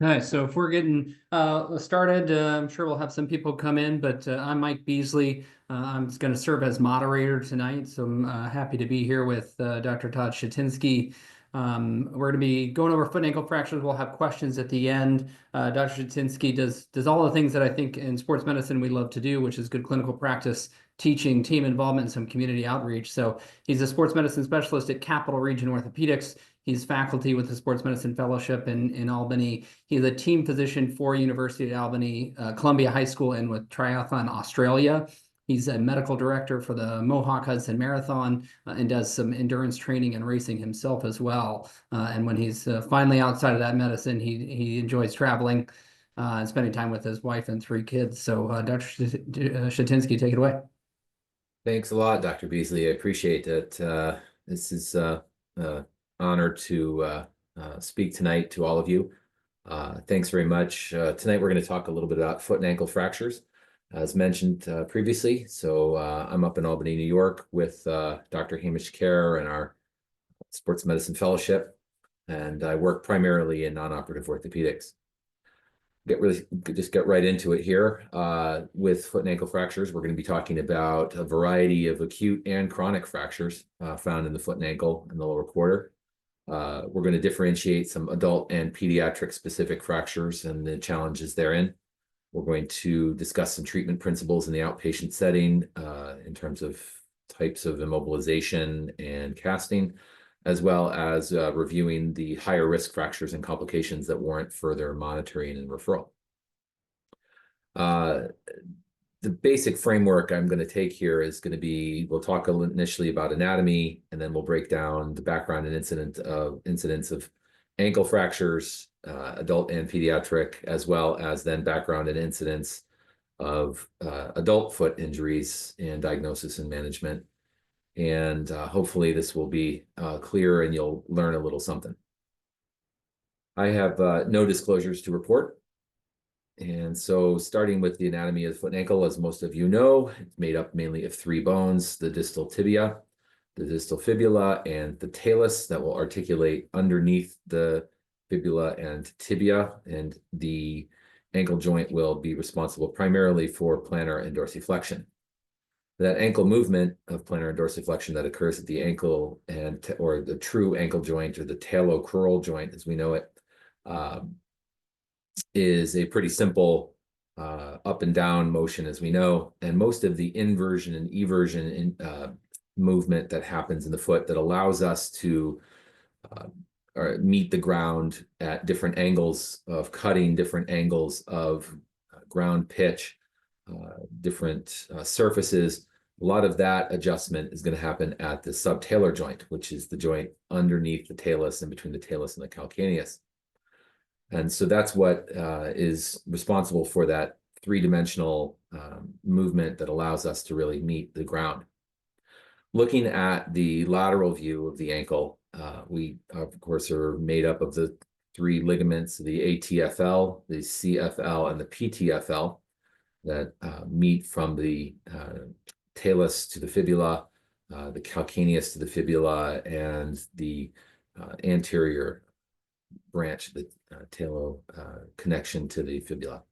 Nice. So if we're getting started, I'm sure we'll have some people come in, but I'm Mike Beasley. I'm going to serve as moderator tonight, so I'm happy to be here with Dr. Todd Shatynski. We're going to be going over foot and ankle fractures. We'll have questions at the end. Dr. Shatynski does all the things that I think in sports medicine we love to do, which is good clinical practice, teaching, team involvement, and some community outreach. So he's a sports medicine specialist at Capital Region Orthopedics. He's faculty with the Sports Medicine Fellowship in Albany. He's a team physician for University of Albany, Columbia High School, and with Triathlon Australia. He's a medical director for the Mohawk Hudson Marathon and does some endurance training and racing himself as well. And when he's finally outside of that medicine, he enjoys traveling and spending time with his wife and 3 kids. So Dr. Shatynski, take it away. Thanks a lot, Dr. Beasley. I appreciate it. This is honor to speak tonight to all of you. Thanks very much. Tonight we're going to talk a little bit about foot and ankle fractures, as mentioned previously. So I'm up in Albany, New York with Dr. Hamish Kerr and our Sports Medicine Fellowship, and I work primarily in non-operative orthopedics. Just get right into it here. With foot and ankle fractures, we're going to be talking about a variety of acute and chronic fractures found in the foot and ankle and the lower quarter. We're going to differentiate some adult and pediatric specific fractures and the challenges therein. We're going to discuss some treatment principles in the outpatient setting in terms of types of immobilization and casting, as well as reviewing the higher risk fractures and complications that warrant further monitoring and referral. The basic framework I'm going to take here is going to be, we'll talk initially about anatomy, and then we'll break down the background and incidence of ankle fractures, adult and pediatric, as well as then background and incidence of adult foot injuries and diagnosis and management. And hopefully this will be clear and you'll learn a little something. I have no disclosures to report. And so starting with the anatomy of the foot and ankle, as most of you know, it's made up mainly of 3 bones: the distal tibia, the distal fibula, and the talus that will articulate underneath the fibula and tibia. And the ankle joint will be responsible primarily for plantar and dorsiflexion. That ankle movement of plantar and dorsiflexion that occurs at the ankle or the true ankle joint, or the talocrural joint as we know it, is a pretty simple up and down motion, as we know. And most of the inversion and eversion movement that happens in the foot that allows us to meet the ground at different angles of cutting, different angles of ground pitch, different surfaces. A lot of that adjustment is going to happen at the subtalar joint, which is the joint underneath the talus and between the talus and the calcaneus. And so that's what is responsible for that 3-dimensional movement that allows us to really meet the ground. Looking at the lateral view of the ankle, we, of course, are made up of the 3 ligaments, the ATFL, the CFL, and the PTFL, that meet from the talus to the fibula, the calcaneus to the fibula, and the anterior branch, the talo connection to the fibula.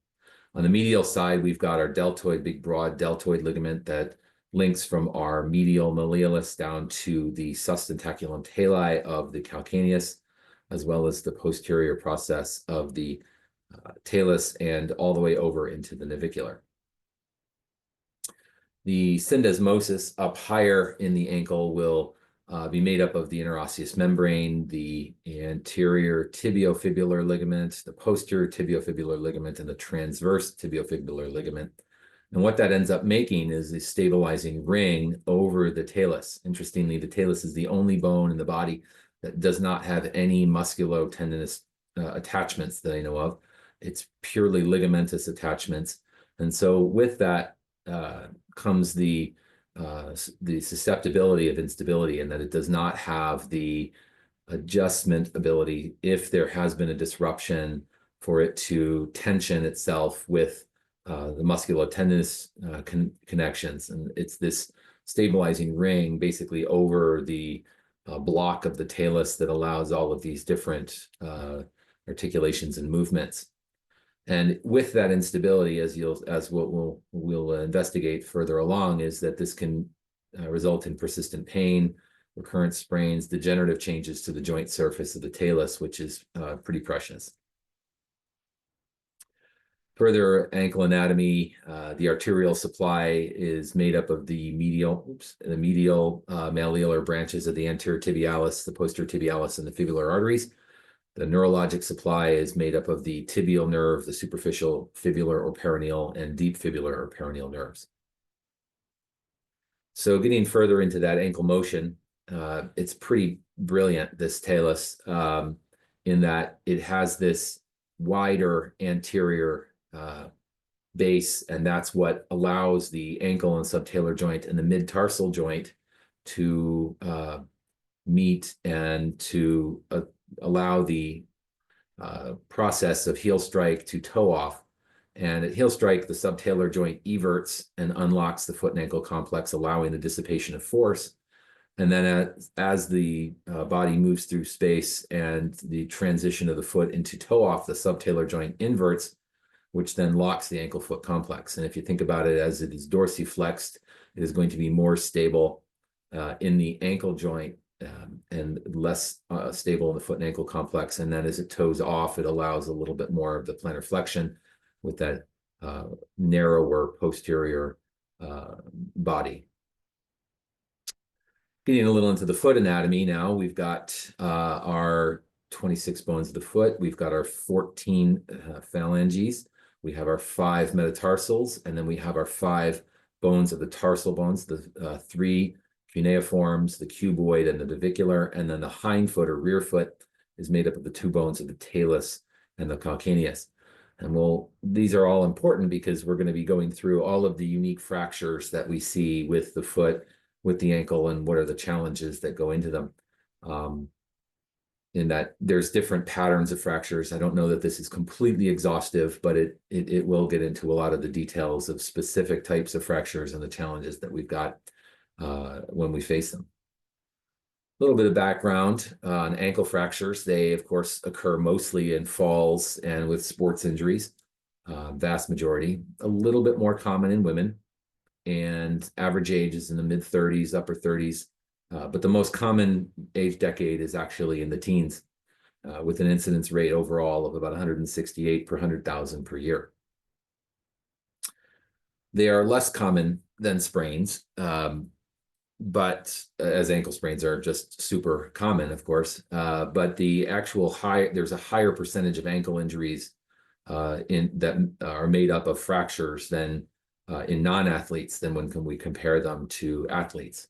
On the medial side, we've got our deltoid, big broad deltoid ligament that links from our medial malleolus down to the sustentaculum tali of the calcaneus, as well as the posterior process of the talus and all the way over into the navicular. The syndesmosis up higher in the ankle will be made up of the interosseous membrane, the anterior tibiofibular ligament, the posterior tibiofibular ligament, and the transverse tibiofibular ligament. And what that ends up making is a stabilizing ring over the talus. Interestingly, the talus is the only bone in the body that does not have any musculotendinous attachments that I know of. It's purely ligamentous attachments. And so with that comes the susceptibility of instability, and that it does not have the adjustment ability, if there has been a disruption, for it to tension itself with the musculotendinous connections. And it's this stabilizing ring basically over the block of the talus that allows all of these different articulations and movements. And with that instability, as what we'll investigate further along, is that this can result in persistent pain, recurrent sprains, degenerative changes to the joint surface of the talus, which is pretty precious. Further ankle anatomy, the arterial supply is made up of the medial malleolar branches of the anterior tibialis, the posterior tibialis, and the fibular arteries. The neurologic supply is made up of the tibial nerve, the superficial fibular or peroneal, and deep fibular or peroneal nerves. So getting further into that ankle motion, it's pretty brilliant, this talus, in that it has this wider anterior base, and that's what allows the ankle and subtalar joint and the mid-tarsal joint to meet and to allow the process of heel strike to toe off. And at heel strike, the subtalar joint everts and unlocks the foot and ankle complex, allowing the dissipation of force. And then as the body moves through space and the transition of the foot into toe off, the subtalar joint inverts, which then locks the ankle foot complex. And if you think about it, as it is dorsiflexed, it is going to be more stable in the ankle joint and less stable in the foot and ankle complex. And then as it toes off, it allows a little bit more of the plantar flexion with that narrower posterior body. Getting a little into the foot anatomy now, we've got our 26 bones of the foot. We've got our 14 phalanges. We have our 5 metatarsals, and then we have our 5 bones of the tarsal bones, the 3 cuneiforms, the cuboid, and the navicular, and then the hindfoot or rear foot is made up of the 2 bones of the talus and the calcaneus. And these are all important because we're going to be going through all of the unique fractures that we see with the foot, with the ankle, and what are the challenges that go into them. In that there's different patterns of fractures. I don't know that this is completely exhaustive, but it will get into a lot of the details of specific types of fractures and the challenges that we've got when we face them. A little bit of background on ankle fractures. They, of course, occur mostly in falls and with sports injuries, vast majority. A little bit more common in women, and average age is in the mid-30s, upper 30s. But the most common age decade is actually in the teens, with an incidence rate overall of about 168 per 100,000 per year. They are less common than sprains, but as ankle sprains are just super common, of course. But the actual there's a higher percentage of ankle injuries that are made up of fractures than in non-athletes than when we compare them to athletes.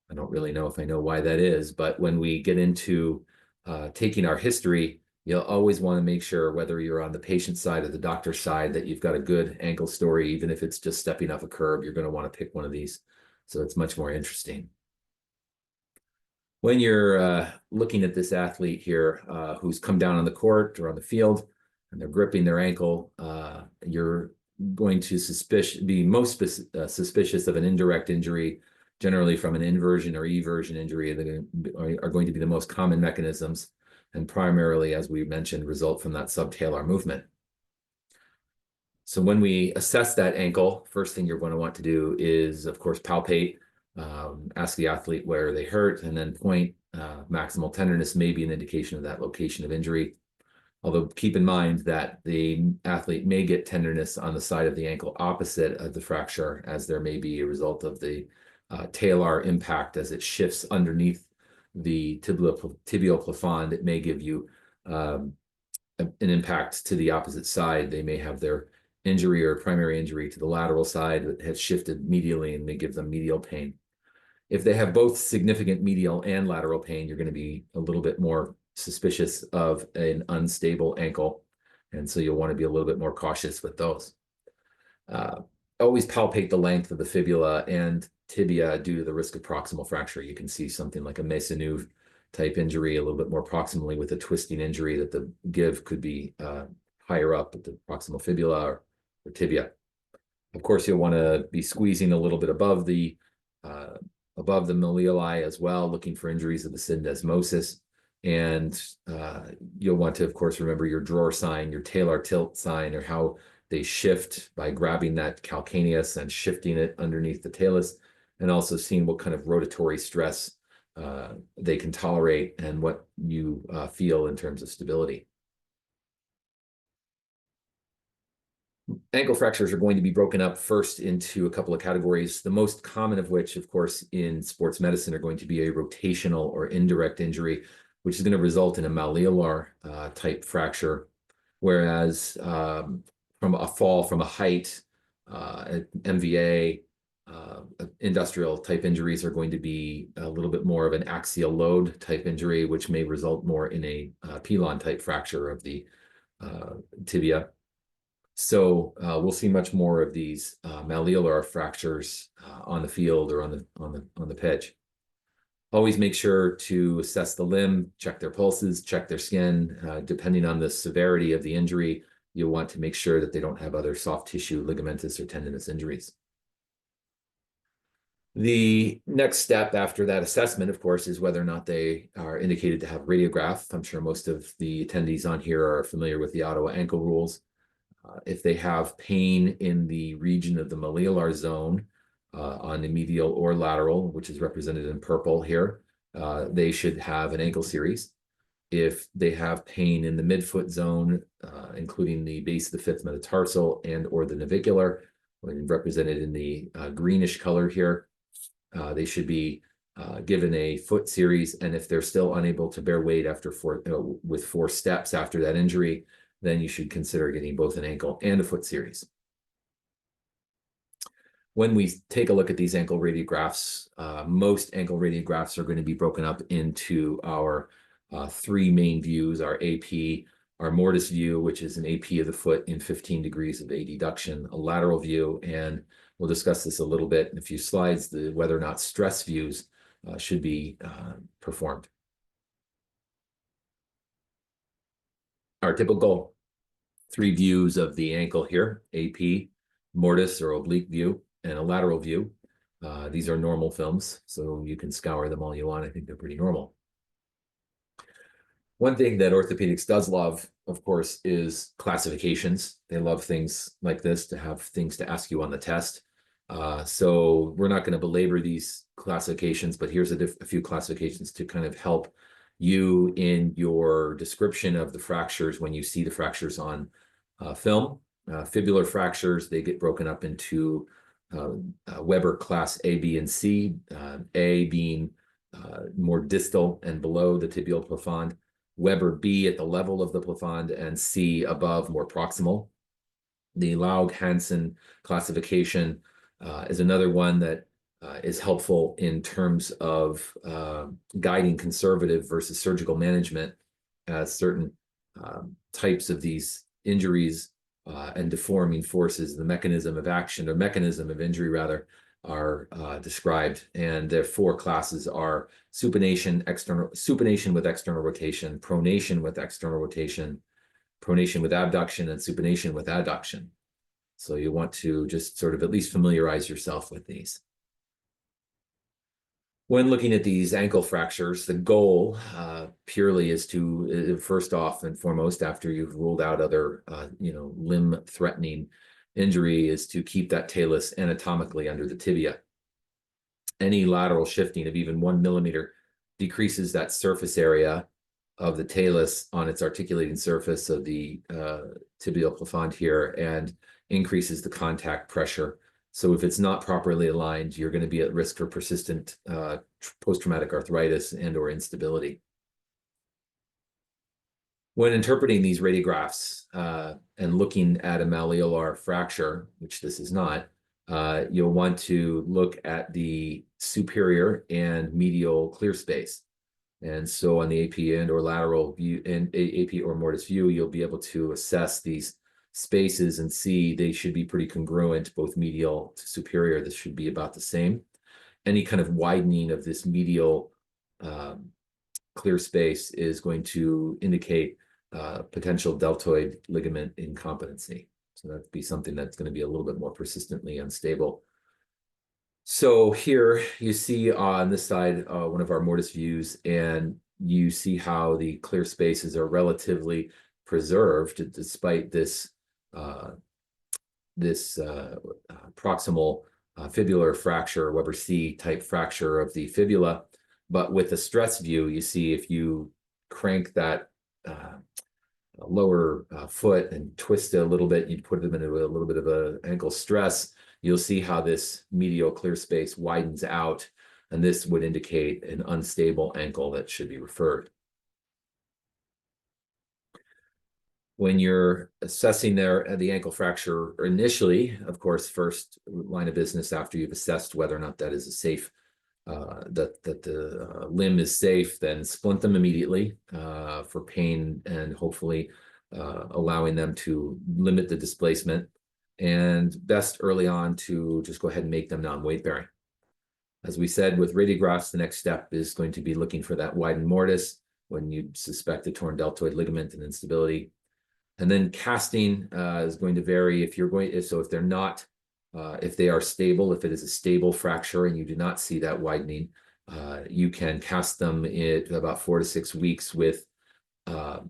I don't really know if I know why that is, but when we get into taking our history, you'll always want to make sure, whether you're on the patient side or the doctor's side, that you've got a good ankle story. Even if it's just stepping off a curb, you're going to want to pick one of these. So it's much more interesting. When you're looking at this athlete here who's come down on the court or on the field and they're gripping their ankle, you're going to be most suspicious of an indirect injury, generally from an inversion or eversion injury, that are going to be the most common mechanisms, and primarily, as we mentioned, result from that subtalar movement. So when we assess that ankle, first thing you're going to want to do is, of course, palpate, ask the athlete where they hurt, and then point. Maximal tenderness may be an indication of that location of injury. Although keep in mind that the athlete may get tenderness on the side of the ankle opposite of the fracture, as there may be a result of the talar impact as it shifts underneath the tibial plafond. It may give you an impact to the opposite side. They may have their injury or primary injury to the lateral side that has shifted medially and may give them medial pain. If they have both significant medial and lateral pain, you're going to be a little bit more suspicious of an unstable ankle. And so you'll want to be a little bit more cautious with those. Always palpate the length of the fibula and tibia due to the risk of proximal fracture. You can see something like a Sesamoid type injury a little bit more proximally with a twisting injury, that the give could be higher up at the proximal fibula or tibia. Of course, you'll want to be squeezing a little bit above the malleoli as well, looking for injuries of the syndesmosis. And you'll want to, of course, remember your drawer sign, your talar tilt sign, or how they shift by grabbing that calcaneus and shifting it underneath the talus, and also seeing what kind of rotatory stress they can tolerate and what you feel in terms of stability. Ankle fractures are going to be broken up first into a couple of categories, the most common of which, of course, in sports medicine are going to be a rotational or indirect injury, which is going to result in a malleolar type fracture, whereas from a fall from a height, MVA, industrial type injuries are going to be a little bit more of an axial load type injury, which may result more in a pilon type fracture of the tibia. So we'll see much more of these malleolar fractures on the field or on the pitch. Always make sure to assess the limb, check their pulses, check their skin. Depending on the severity of the injury, you'll want to make sure that they don't have other soft tissue, ligamentous, or tendinous injuries. The next step after that assessment, of course, is whether or not they are indicated to have radiograph. I'm sure most of the attendees on here are familiar with the Ottawa ankle rules. If they have pain in the region of the malleolar zone on the medial or lateral, which is represented in purple here, they should have an ankle series. If they have pain in the midfoot zone, including the base of the fifth metatarsal and or the navicular, represented in the greenish color here, they should be given a foot series. And if they're still unable to bear weight after with 4 steps after that injury, then you should consider getting both an ankle and a foot series. When we take a look at these ankle radiographs, most ankle radiographs are going to be broken up into our 3 main views: our AP, our mortise view, which is an AP of the foot in 15 degrees of adduction, a lateral view, and we'll discuss this a little bit in a few slides, whether or not stress views should be performed. Our typical 3 views of the ankle here: AP, mortise or oblique view, and a lateral view. These are normal films, so you can scour them all you want. I think they're pretty normal. One thing that orthopedics does love, of course, is classifications. They love things like this, to have things to ask you on the test. So we're not going to belabor these classifications, but here's a few classifications to kind of help you in your description of the fractures when you see the fractures on film. Fibular fractures, they get broken up into Weber class A, B, and C, A being more distal and below the tibial plafond, Weber B at the level of the plafond, and C above, more proximal. The Laug-Hansen classification is another one that is helpful in terms of guiding conservative versus surgical management, as certain types of these injuries and deforming forces, the mechanism of action, or mechanism of injury rather, are described. And their 4 classes are supination with external rotation, pronation with external rotation, pronation with abduction, and supination with adduction. So you want to just sort of at least familiarize yourself with these. When looking at these ankle fractures, the goal purely is to, first off and foremost, after you've ruled out other, limb-threatening injury, is to keep that talus anatomically under the tibia. Any lateral shifting of even 1 millimeter decreases that surface area of the talus on its articulating surface of the tibial plafond here, and increases the contact pressure. So if it's not properly aligned, you're going to be at risk for persistent post-traumatic arthritis and or instability. When interpreting these radiographs and looking at a malleolar fracture, which this is not, you'll want to look at the superior and medial clear space. And so on the AP and or lateral view, and AP or mortise view, you'll be able to assess these spaces and see they should be pretty congruent, both medial to superior. This should be about the same. Any kind of widening of this medial clear space is going to indicate potential deltoid ligament incompetency. So that'd be something that's going to be a little bit more persistently unstable. So here you see on this side one of our mortise views, and you see how the clear spaces are relatively preserved despite this proximal fibular fracture, Weber C type fracture of the fibula. But with the stress view, you see if you crank that lower foot and twist it a little bit, you put them into a little bit of an ankle stress, you'll see how this medial clear space widens out, and this would indicate an unstable ankle that should be referred. When you're assessing the ankle fracture initially, of course, first line of business after you've assessed whether or not that is a safe, that the limb is safe, then splint them immediately for pain and hopefully allowing them to limit the displacement, and best early on to just go ahead and make them non-weight bearing. As we said, with radiographs, the next step is going to be looking for that widened mortise when you suspect a torn deltoid ligament and instability. And then casting is going to vary if you're going, so if they're not, if they are stable, if it is a stable fracture and you do not see that widening, you can cast them in about 4 to 6 weeks with a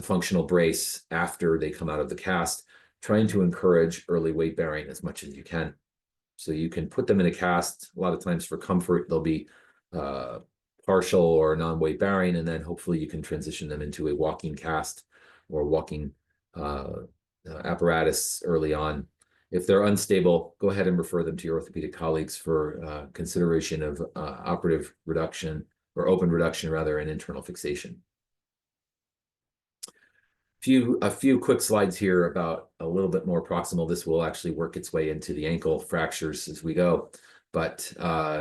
functional brace after they come out of the cast, trying to encourage early weight bearing as much as you can. So you can put them in a cast. A lot of times for comfort, they'll be partial or non-weight bearing, and then hopefully you can transition them into a walking cast or walking apparatus early on. If they're unstable, go ahead and refer them to your orthopedic colleagues for consideration of operative reduction or open reduction rather, and internal fixation. A few quick slides here about a little bit more proximal. This will actually work its way into the ankle fractures as we go, but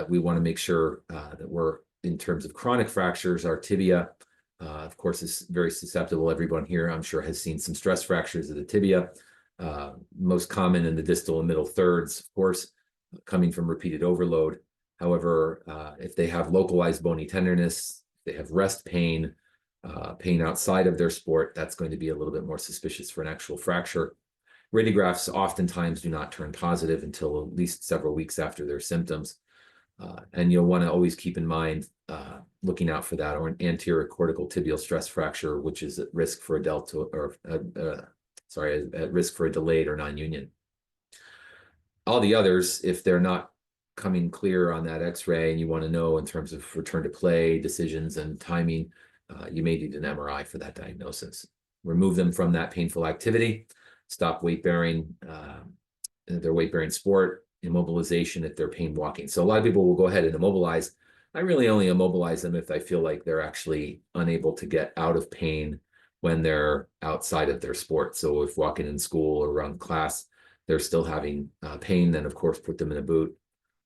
we want to make sure that we're, in terms of chronic fractures, our tibia, of course, is very susceptible. Everyone here, I'm sure, has seen some stress fractures of the tibia, most common in the distal and middle thirds, of course, coming from repeated overload. However, if they have localized bony tenderness, they have rest pain, pain outside of their sport, that's going to be a little bit more suspicious for an actual fracture. Radiographs oftentimes do not turn positive until at least several weeks after their symptoms. And you'll want to always keep in mind looking out for that, or an anterior cortical tibial stress fracture, which is at risk for a delta, or at risk for a delayed or non-union. All the others, if they're not coming clear on that X-ray and you want to know in terms of return to play decisions and timing, you may need an MRI for that diagnosis. Remove them from that painful activity, stop weight bearing, their weight bearing sport, immobilization if they're pain walking. So a lot of people will go ahead and immobilize. I really only immobilize them if I feel like they're actually unable to get out of pain when they're outside of their sport. So if walking in school or around class, they're still having pain, then of course put them in a boot.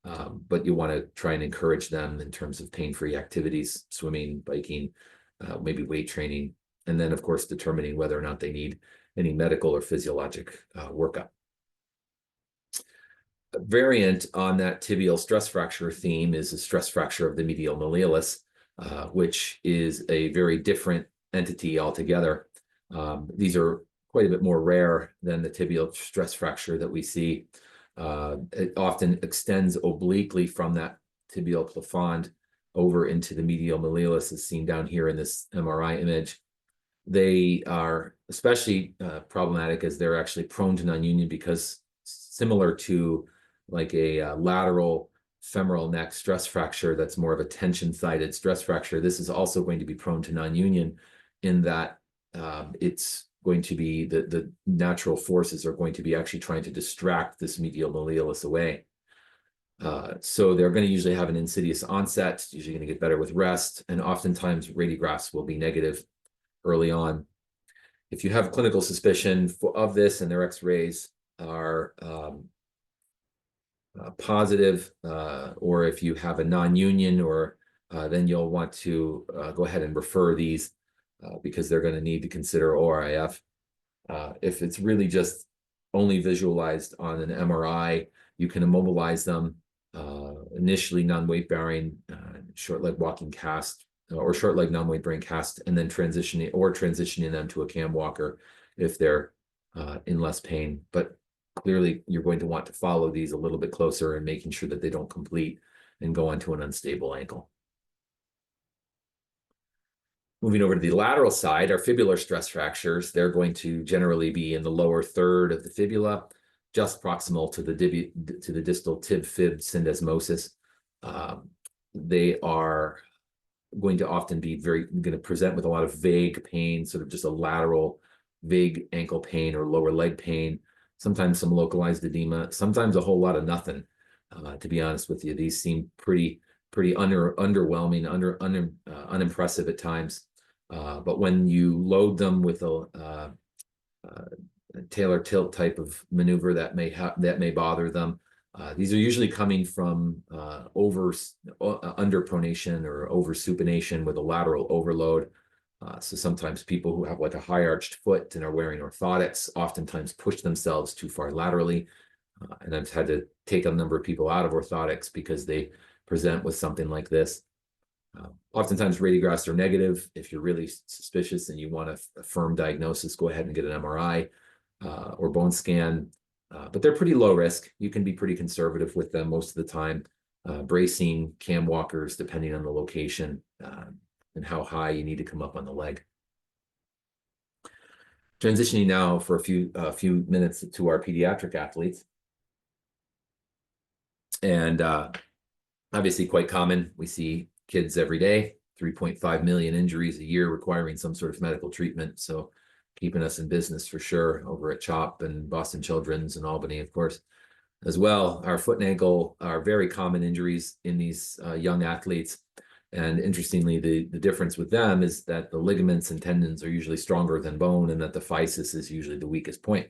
But you want to try and encourage them in terms of pain-free activities, swimming, biking, maybe weight training, and then of course determining whether or not they need any medical or physiologic workup. A variant on that tibial stress fracture theme is a stress fracture of the medial malleolus, which is a very different entity altogether. These are quite a bit more rare than the tibial stress fracture that we see. It often extends obliquely from that tibial plafond over into the medial malleolus, as seen down here in this MRI image. They are especially problematic as they're actually prone to non-union, because similar to like a lateral femoral neck stress fracture that's more of a tension-sided stress fracture, this is also going to be prone to non-union in that it's going to be the natural forces are going to be actually trying to distract this medial malleolus away. So they're going to usually have an insidious onset, it's usually going to get better with rest, and oftentimes radiographs will be negative early on. If you have clinical suspicion of this and their x-rays are positive, or if you have a non-union, or then you'll want to go ahead and refer these because they're going to need to consider ORIF. If it's really just only visualized on an MRI, you can immobilize them, initially non-weight bearing, short leg walking cast, or short leg non-weight bearing cast, and then transitioning them to a cam walker if they're in less pain. But clearly you're going to want to follow these a little bit closer and making sure that they don't complete and go onto an unstable ankle. Moving over to the lateral side, our fibular stress fractures, they're going to generally be in the lower third of the fibula, just proximal to the distal tib-fib syndesmosis. They are going to often be going to present with a lot of vague pain, sort of just a lateral vague ankle pain or lower leg pain, sometimes some localized edema, sometimes a whole lot of nothing. To be honest with you, these seem pretty underwhelming, unimpressive at times. But when you load them with a Talar tilt type of maneuver that may bother them, these are usually coming from underpronation or oversupination with a lateral overload. So sometimes people who have like a high arched foot and are wearing orthotics oftentimes push themselves too far laterally. And I've had to take a number of people out of orthotics because they present with something like this. Oftentimes radiographs are negative. If you're really suspicious and you want a firm diagnosis, go ahead and get an MRI or bone scan. But they're pretty low risk. You can be pretty conservative with them most of the time. Bracing, cam walkers, depending on the location and how high you need to come up on the leg. Transitioning now for a few minutes to our pediatric athletes. And obviously quite common. We see kids every day, 3.5 million injuries a year requiring some sort of medical treatment. So keeping us in business for sure over at CHOP and Boston Children's and Albany, of course, as well. Our foot and ankle are very common injuries in these young athletes. And interestingly, the difference with them is that the ligaments and tendons are usually stronger than bone and that the physis is usually the weakest point.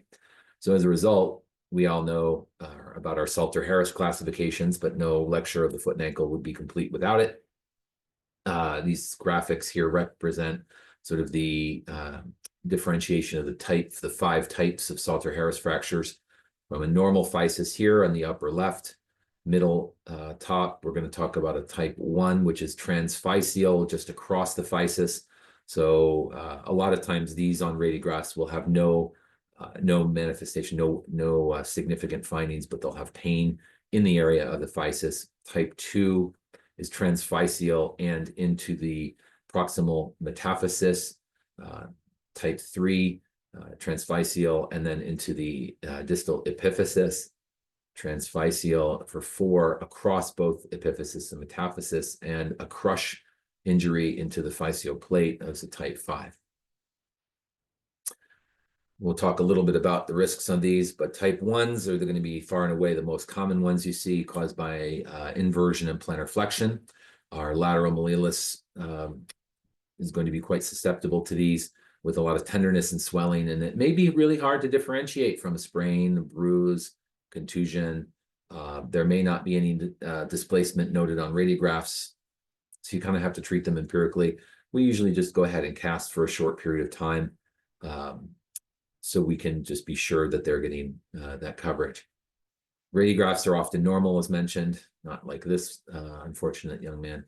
So as a result, we all know about our Salter-Harris classifications, but no lecture of the foot and ankle would be complete without it. These graphics here represent sort of the differentiation of the 5 types of Salter-Harris fractures from a normal physis here on the upper left, middle top. We're going to talk about a type 1, which is transphyseal, just across the physis. So a lot of times these on radiographs will have no manifestation, no significant findings, but they'll have pain in the area of the physis. Type 2 is transphyseal and into the proximal metaphysis. Type 3, transphyseal, and then into the distal epiphysis. Transphyseal for 4 across both epiphysis and metaphysis, and a crush injury into the physeal plate as a type 5. We'll talk a little bit about the risks on these, but type 1s are going to be far and away the most common ones you see, caused by inversion and plantar flexion. Our lateral malleolus is going to be quite susceptible to these, with a lot of tenderness and swelling, and it may be really hard to differentiate from a sprain, a bruise, contusion. There may not be any displacement noted on radiographs, so you kind of have to treat them empirically. We usually just go ahead and cast for a short period of time, so we can just be sure that they're getting that coverage. Radiographs are often normal, as mentioned, not like this unfortunate young man,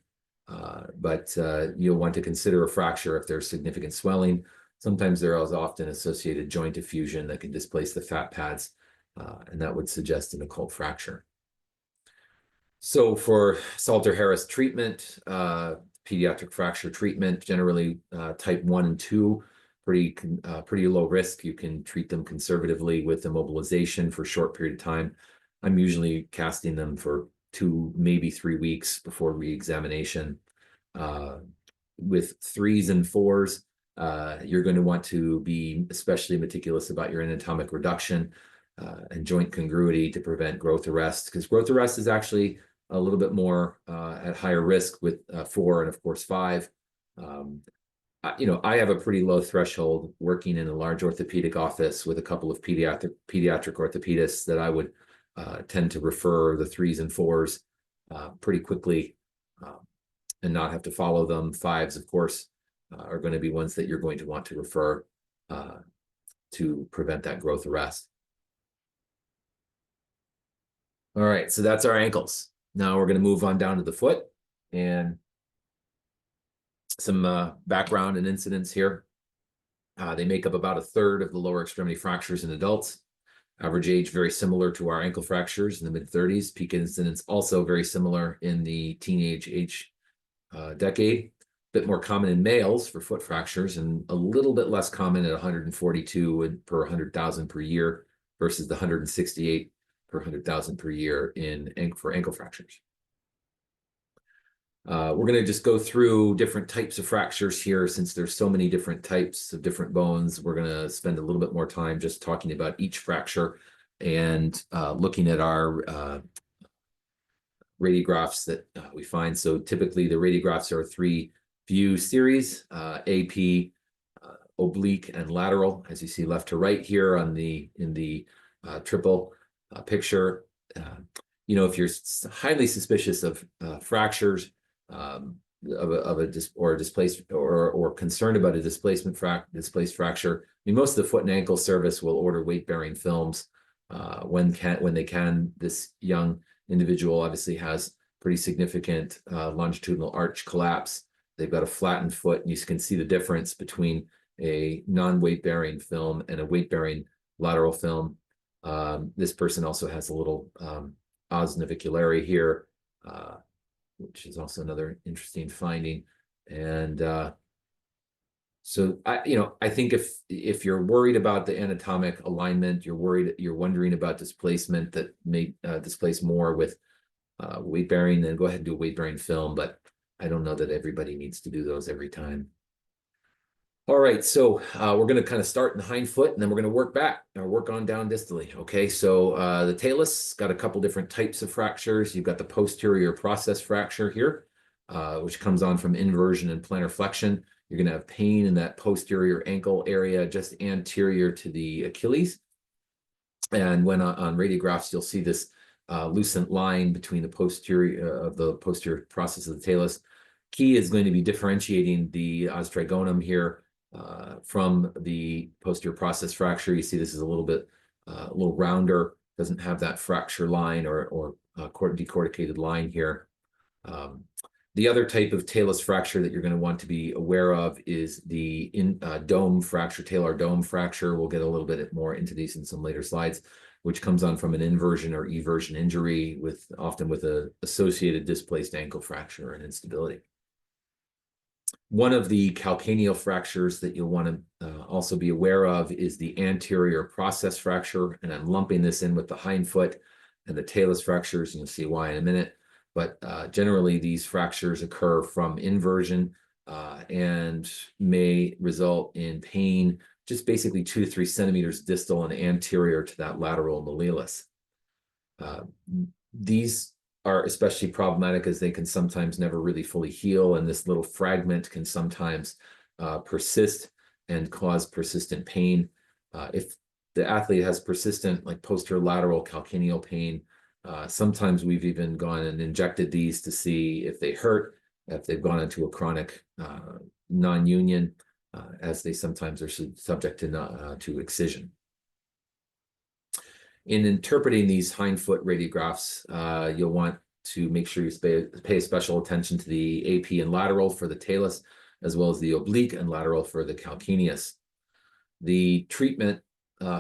but you'll want to consider a fracture if there's significant swelling. Sometimes there is often associated joint effusion that can displace the fat pads, and that would suggest an occult fracture. So for Salter-Harris treatment, pediatric fracture treatment, generally type 1 and 2, pretty low risk. You can treat them conservatively with immobilization for a short period of time. I'm usually casting them for 2, maybe 3 weeks before re-examination. With 3s and 4s, you're going to want to be especially meticulous about your anatomic reduction and joint congruity to prevent growth arrest, because growth arrest is actually a little bit more at higher risk with 4 and of course 5. I have a pretty low threshold working in a large orthopedic office with a couple of pediatric orthopedists that I would tend to refer the 3s and 4s pretty quickly and not have to follow them. 5s, of course, are going to be ones that you're going to want to refer to prevent that growth arrest. All right, so that's our ankles. Now we're going to move on down to the foot and some background and incidence here. They make up about a third of the lower extremity fractures in adults. Average age very similar to our ankle fractures in the mid-30s. Peak incidence also very similar in the teenage age decade. bit more common in males for foot fractures and a little bit less common at 142 per 100,000 per year versus the 168 per 100,000 per year for ankle fractures. We're going to just go through different types of fractures here since there's so many different types of different bones. We're going to spend a little bit more time just talking about each fracture and looking at our radiographs that we find. So typically the radiographs are 3-view series, AP, oblique, and lateral, as you see left to right here in the triple picture. If you're highly suspicious of fractures, or concerned about a displaced fracture, I mean, most of the foot and ankle service will order weight-bearing films when they can. This young individual obviously has pretty significant longitudinal arch collapse. They've got a flattened foot, and you can see the difference between a non-weight-bearing film and a weight-bearing lateral film. This person also has a little os naviculare here, which is also another interesting finding. And so I think if you're worried about the anatomic alignment, you're wondering about displacement that may displace more with weight bearing, then go ahead and do a weight bearing film. But I don't know that everybody needs to do those every time. All right, so we're going to kind of start in the hind foot, and then we're going to work on down distally. Okay, so the talus got a couple different types of fractures. You've got the posterior process fracture here, which comes on from inversion and plantar flexion. You're going to have pain in that posterior ankle area just anterior to the Achilles. And when on radiographs, you'll see this lucent line between the posterior process of the talus. Key is going to be differentiating the os trigonum here from the posterior process fracture. You see this is a little rounder, doesn't have that fracture line or decorticated line here. The other type of talus fracture that you're going to want to be aware of is the dome fracture, talar dome fracture. We'll get a little bit more into these in some later slides, which comes on from an inversion or eversion injury often with an associated displaced ankle fracture and instability. One of the calcaneal fractures that you'll want to also be aware of is the anterior process fracture, and I'm lumping this in with the hindfoot and the talus fractures, and you'll see why in a minute. But generally, these fractures occur from inversion and may result in pain just basically 2 to 3 centimeters distal and anterior to that lateral malleolus. These are especially problematic as they can sometimes never really fully heal, and this little fragment can sometimes persist and cause persistent pain. If the athlete has persistent, like posterolateral calcaneal pain, sometimes we've even gone and injected these to see if they hurt, if they've gone into a chronic non-union, as they sometimes are subject to excision. In interpreting these hindfoot radiographs, you'll want to make sure you pay special attention to the AP and lateral for the talus, as well as the oblique and lateral for the calcaneus. The treatment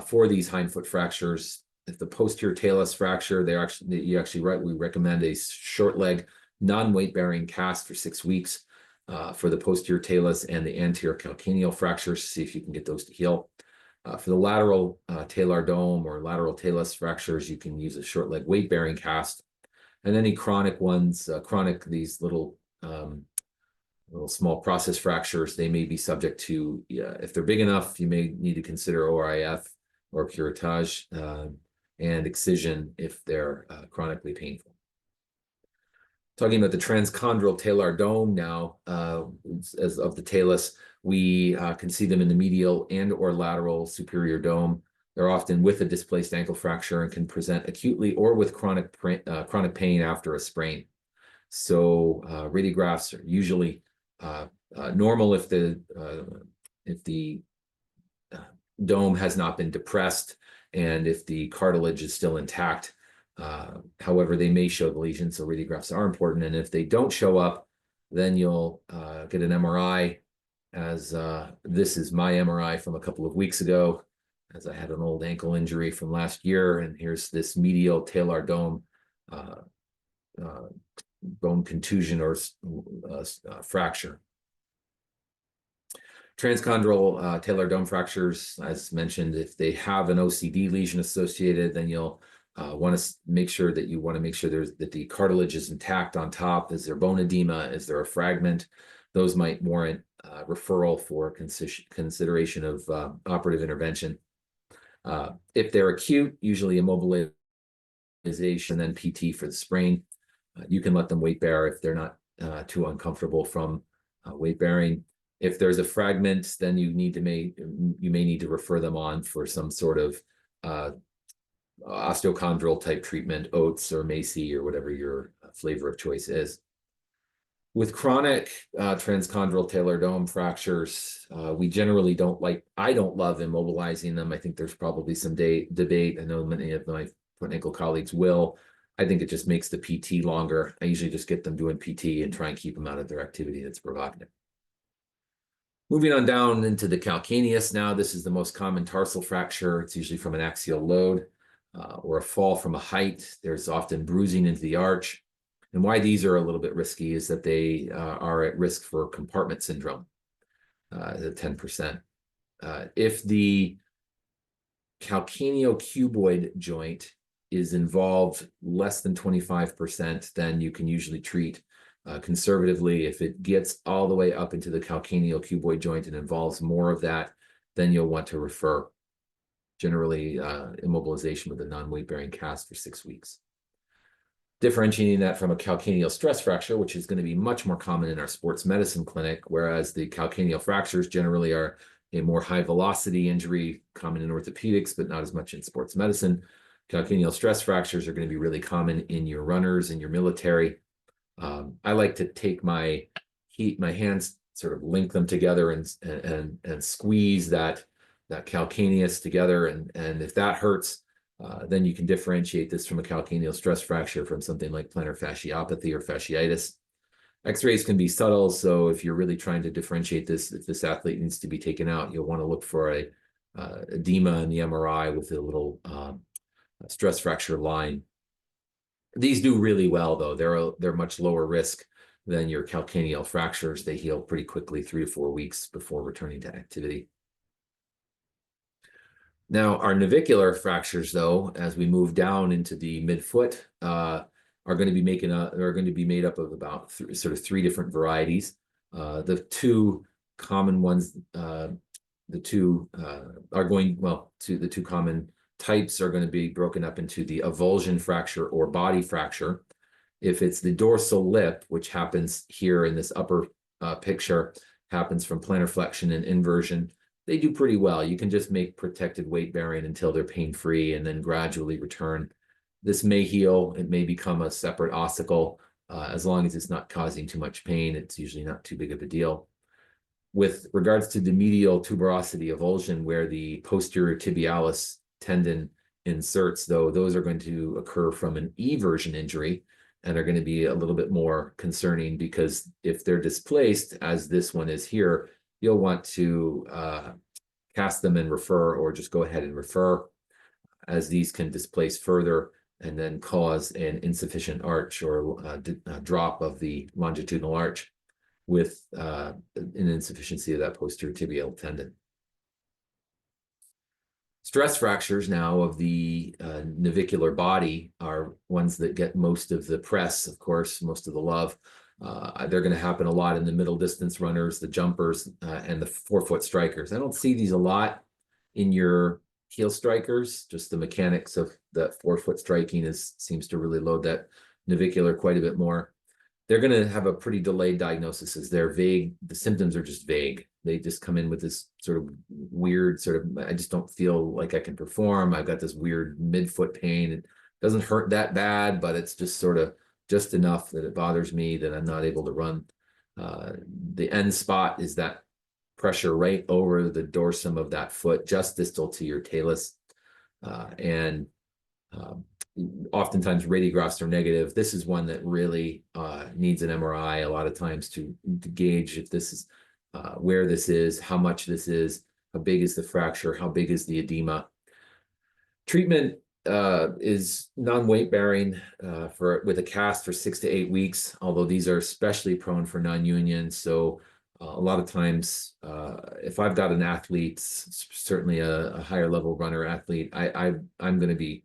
for these hindfoot fractures, if the posterior talus fracture, we recommend a short leg, non-weight bearing cast for 6 weeks for the posterior talus and the anterior calcaneal fractures, see if you can get those to heal. For the lateral talar dome or lateral talus fractures, you can use a short leg weight bearing cast. And any chronic ones, these little small process fractures, they may be subject to, if they're big enough, you may need to consider ORIF or curettage and excision if they're chronically painful. Talking about the transchondral talar dome now, as of the talus, we can see them in the medial and or lateral superior dome. They're often with a displaced ankle fracture and can present acutely or with chronic pain after a sprain. So radiographs are usually normal if the dome has not been depressed and if the cartilage is still intact. However, they may show the lesion, so radiographs are important. And if they don't show up, then you'll get an MRI, as this is my MRI from a couple of weeks ago, as I had an old ankle injury from last year. And here's this medial talar dome bone contusion or fracture. Transchondral talar dome fractures, as mentioned, if they have an OCD lesion associated, then you'll want to make sure that that the cartilage is intact on top. Is there bone edema? Is there a fragment? Those might warrant referral for consideration of operative intervention. If they're acute, usually immobilization, then PT for the sprain. You can let them weight bear if they're not too uncomfortable from weight bearing. If there's a fragment, then you may need to refer them on for some sort of osteochondral type treatment, oats or Macy or whatever your flavor of choice is. With chronic transchondral talar dome fractures, we generally I don't love immobilizing them. I think there's probably some debate. I know many of my foot and ankle colleagues will. I think it just makes the PT longer. I usually just get them doing PT and try and keep them out of their activity that's provocative. Moving on down into the calcaneus now, this is the most common tarsal fracture. It's usually from an axial load or a fall from a height. There's often bruising into the arch. And why these are a little bit risky is that they are at risk for compartment syndrome, the 10%. If the calcaneocuboid joint is involved less than 25%, then you can usually treat conservatively. If it gets all the way up into the calcaneocuboid joint and involves more of that, then you'll want to refer. Generally, immobilization with a non-weight bearing cast for 6 weeks. Differentiating that from a calcaneal stress fracture, which is going to be much more common in our sports medicine clinic, whereas the calcaneal fractures generally are a more high velocity injury, common in orthopedics, but not as much in sports medicine. Calcaneal stress fractures are going to be really common in your runners and your military. I like to take my hands, sort of link them together and squeeze that calcaneus together, and if that hurts, then you can differentiate this from a calcaneal stress fracture from something like plantar fasciopathy or fasciitis. X-rays can be subtle, so if you're really trying to differentiate this, if this athlete needs to be taken out, you'll want to look for a edema in the MRI with a little stress fracture line. These do really well, though. They're much lower risk than your calcaneal fractures. They heal pretty quickly, 3 to 4 weeks before returning to activity. Now, our navicular fractures, though, as we move down into the midfoot, are going to be made up of about three different varieties. The two common ones, the two common types are going to be broken up into the avulsion fracture or body fracture. If it's the dorsal lip, which happens here in this upper picture, happens from plantar flexion and inversion, they do pretty well. You can just make protected weight bearing until they're pain-free and then gradually return. This may heal. It may become a separate ossicle. As long as it's not causing too much pain, it's usually not too big of a deal. With regards to the medial tuberosity avulsion, where the posterior tibialis tendon inserts, though, those are going to occur from an eversion injury and are going to be a little bit more concerning, because if they're displaced, as this one is here, you'll want to cast them and refer, or just go ahead and refer, as these can displace further and then cause an insufficient arch or a drop of the longitudinal arch with an insufficiency of that posterior tibial tendon. Stress fractures now of the navicular body are ones that get most of the press, of course, most of the love. They're going to happen a lot in the middle distance runners, the jumpers, and the forefoot strikers. I don't see these a lot in your heel strikers. Just the mechanics of the forefoot striking seems to really load that navicular quite a bit more. They're going to have a pretty delayed diagnosis, as they're vague. The symptoms are just vague. They just come in with this sort of weird I just don't feel like I can perform. I've got this weird midfoot pain. It doesn't hurt that bad, but it's just sort of just enough that it bothers me that I'm not able to run. The end spot is that pressure right over the dorsum of that foot, just distal to your talus. Oftentimes radiographs are negative. This is one that really needs an MRI a lot of times to gauge if this is where this is, how much this is, how big is the fracture, how big is the edema. Treatment is non-weight bearing with a cast for 6 to 8 weeks, although these are especially prone for non-union. So A lot of times, if I've got an athlete, certainly a higher level runner athlete, I'm going to be,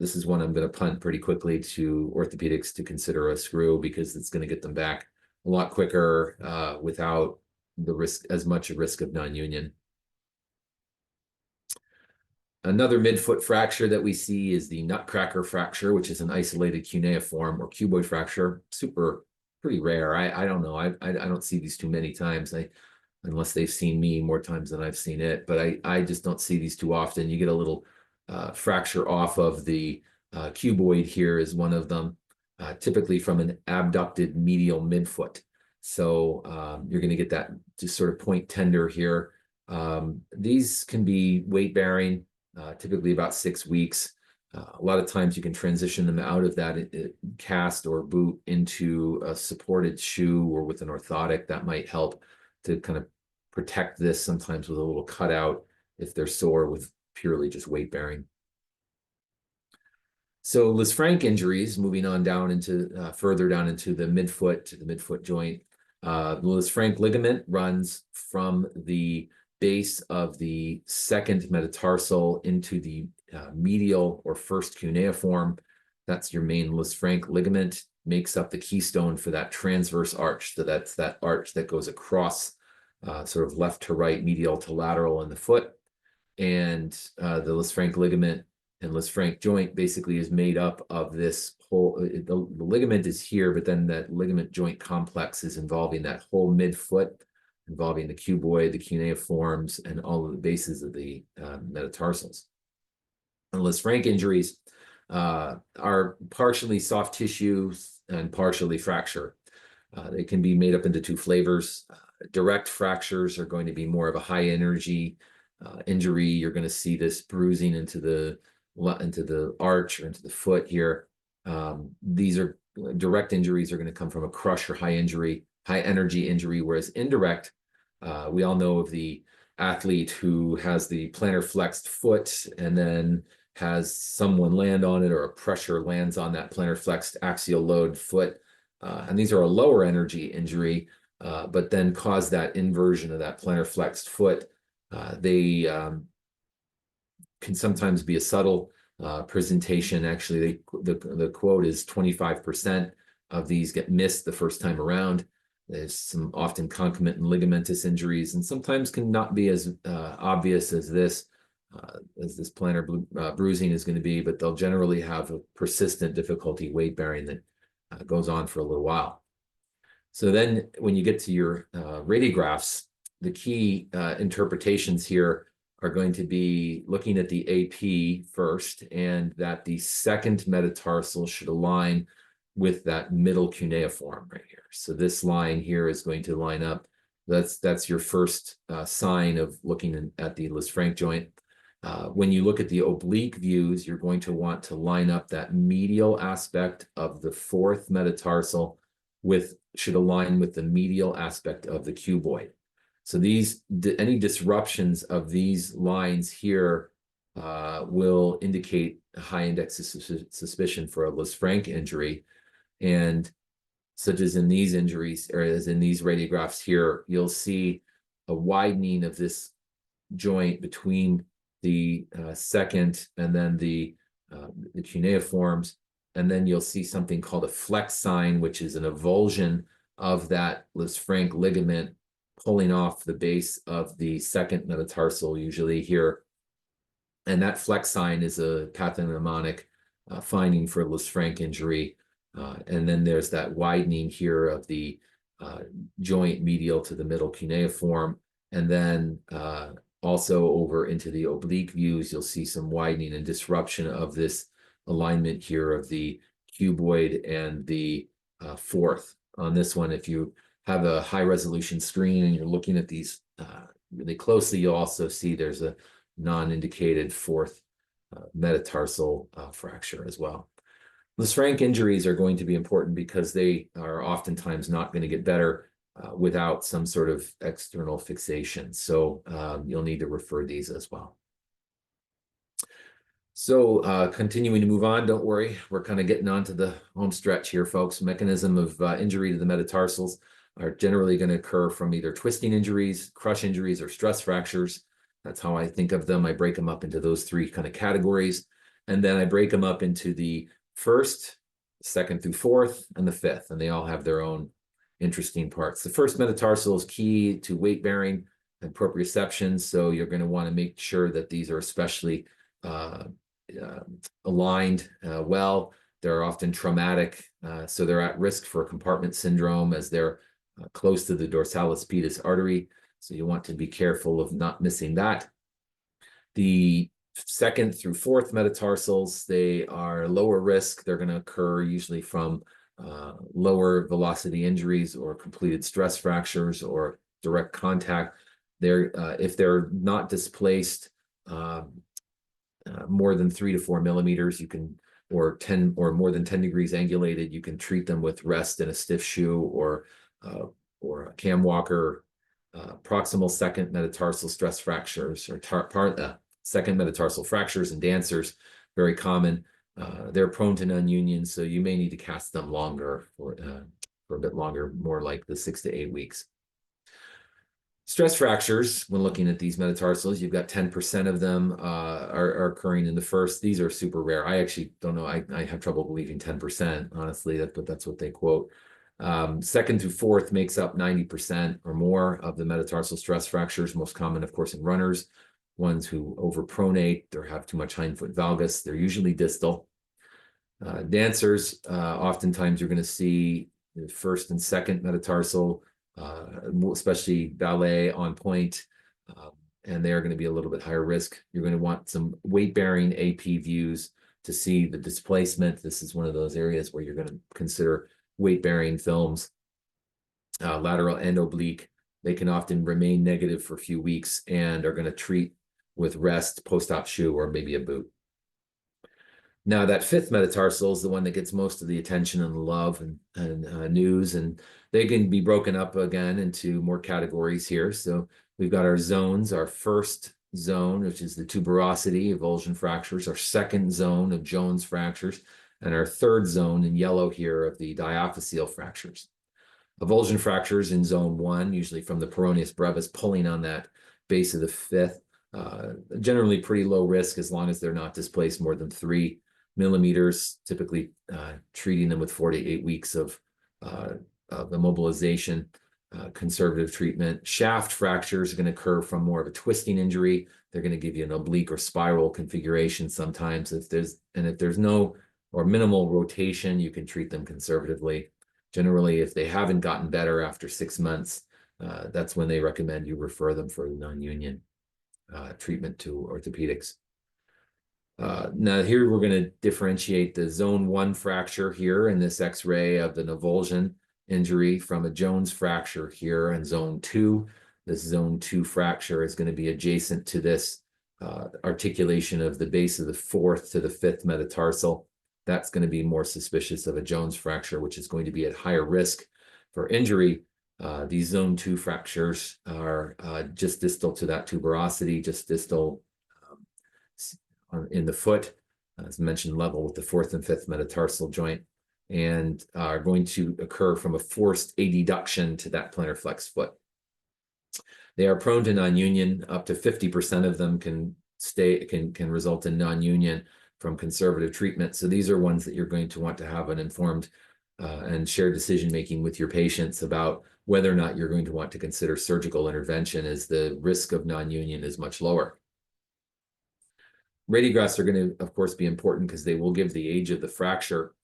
this is one I'm going to punt pretty quickly to orthopedics to consider a screw, because it's going to get them back a lot quicker without the risk, as much a risk of non-union. Another midfoot fracture that we see is the nutcracker fracture, which is an isolated cuneiform or cuboid fracture. Pretty rare. I don't know. I don't see these too many times. Unless they've seen me more times than I've seen it. But I just don't see these too often. You get a little fracture off of the cuboid here is one of them, typically from an abducted medial midfoot. So you're going to get that just sort of point tender here. These can be weight bearing. Typically about 6 weeks. A lot of times you can transition them out of that cast or boot into a supported shoe or with an orthotic. That might help to kind of protect this, sometimes with a little cutout if they're sore with purely just weight bearing. So Lisfranc injuries, moving on down into further down into the midfoot, to the midfoot joint. The Lisfranc ligament runs from the base of the second metatarsal into the medial or first cuneiform. That's your main Lisfranc ligament, makes up the keystone for that transverse arch. So that's that arch that goes across sort of left to right, medial to lateral in the foot. And the Lisfranc ligament and Lisfranc joint basically is made up of this whole, the ligament is here, but then that ligament joint complex is involving that whole midfoot, involving the cuboid, the cuneiforms, and all of the bases of the metatarsals. And Lisfranc injuries are partially soft tissue and partially fracture. They can be made up into two flavors. Direct fractures are going to be more of a high energy injury. You're going to see this bruising into the arch or into the foot here. These are direct injuries are going to come from a crush or high energy injury, whereas indirect, we all know of the athlete who has the plantar flexed foot and then has someone land on it, or a pressure lands on that plantar flexed axial load foot. And these are a lower energy injury, but then cause that inversion of that plantar flexed foot. They can sometimes be a subtle presentation. Actually, the quote is 25% of these get missed the first time around. There's some often concomitant ligamentous injuries, and sometimes can not be as obvious as this plantar bruising is going to be, but they'll generally have a persistent difficulty weight bearing that goes on for a little while. So then when you get to your radiographs, the key interpretations here are going to be looking at the AP first, and that the second metatarsal should align with that middle cuneiform right here. So this line here is going to line up. That's your first sign of looking at the Lisfranc joint. When you look at the oblique views, you're going to want to line up that medial aspect of the fourth metatarsal should align with the medial aspect of the cuboid. So any disruptions of these lines here will indicate a high index of suspicion for a Lisfranc injury. And such as in these injuries, or as in these radiographs here, you'll see a widening of this joint between the second and then the cuneiforms. And then you'll see something called a flex sign, which is an avulsion of that Lisfranc ligament pulling off the base of the second metatarsal, usually here. And that flex sign is a pathognomonic finding for Lisfranc injury. And then there's that widening here of the joint medial to the middle cuneiform. And then also over into the oblique views, you'll see some widening and disruption of this alignment here of the cuboid and the fourth. On this one, if you have a high resolution screen and you're looking at these really closely, you'll also see there's a non-indicated fourth metatarsal fracture as well. Lisfranc injuries are going to be important because they are oftentimes not going to get better without some sort of external fixation. So you'll need to refer these as well. So continuing to move on, don't worry, we're kind of getting on to the home stretch here, folks. Mechanism of injury to the metatarsals. are generally going to occur from either twisting injuries, crush injuries, or stress fractures. That's how I think of them. I break them up into those three kind of categories. And then I break them up into the first, second through fourth, and the fifth. And they all have their own interesting parts. The first metatarsal is key to weight bearing and proprioception. So you're going to want to make sure that these are especially aligned well. They're often traumatic, so they're at risk for compartment syndrome as they're close to the dorsalis pedis artery. So you want to be careful of not missing that. The second through fourth metatarsals, they are lower risk. They're going to occur usually from lower velocity injuries or completed stress fractures or direct contact. If they're not displaced more than 3 to 4 millimeters, you can, or 10 or more than 10 degrees angulated, you can treat them with rest in a stiff shoe or a cam walker. Proximal second metatarsal stress fractures or second metatarsal fractures in dancers, very common. They're prone to non-union, so you may need to cast them longer for a bit longer, more like the 6 to 8 weeks. Stress fractures, when looking at these metatarsals, you've got 10% of them are occurring in the first. These are super rare. I actually don't know. I have trouble believing 10%, honestly, but that's what they quote. Second through fourth makes up 90% or more of the metatarsal stress fractures, most common, of course, in runners, ones who overpronate or have too much hindfoot valgus. They're usually distal. Dancers, oftentimes you're going to see the first and second metatarsal, especially ballet on point, and they're going to be a little bit higher risk. You're going to want some weight-bearing AP views to see the displacement. This is one of those areas where you're going to consider weight-bearing films. Lateral and oblique, they can often remain negative for a few weeks and are going to treat with rest, post-op shoe, or maybe a boot. Now, that fifth metatarsal is the one that gets most of the attention and the love and news, and they can be broken up again into more categories here. So we've got our zones, our first zone, which is the tuberosity, avulsion fractures, our second zone of Jones fractures, and our third zone in yellow here of the diaphyseal fractures. Avulsion fractures in zone 1, usually from the peroneus brevis, pulling on that base of the fifth, generally pretty low risk as long as they're not displaced more than 3 millimeters, typically treating them with 4 to 8 weeks of immobilization, conservative treatment. Shaft fractures are going to occur from more of a twisting injury. They're going to give you an oblique or spiral configuration sometimes. If there's no or minimal rotation, you can treat them conservatively. Generally, if they haven't gotten better after 6 months, that's when they recommend you refer them for non-union treatment to orthopedics. Now here we're going to differentiate the zone 1 fracture here in this x-ray of the avulsion injury from a Jones fracture here in zone 2. This zone 2 fracture is going to be adjacent to this articulation of the base of the 4th to the 5th metatarsal. That's going to be more suspicious of a Jones fracture, which is going to be at higher risk for injury. These zone 2 fractures are just distal to that tuberosity, just distal in the foot, as mentioned, level with the 4th and 5th metatarsal joint, and are going to occur from a forced adduction to that plantar flex foot. They are prone to non-union. Up to 50% of them can result in non-union from conservative treatment. So these are ones that you're going to want to have an informed and shared decision-making with your patients about whether or not you're going to want to consider surgical intervention, as the risk of non-union is much lower. Radiographs are going to, of course, be important because they will give the age of the fracture.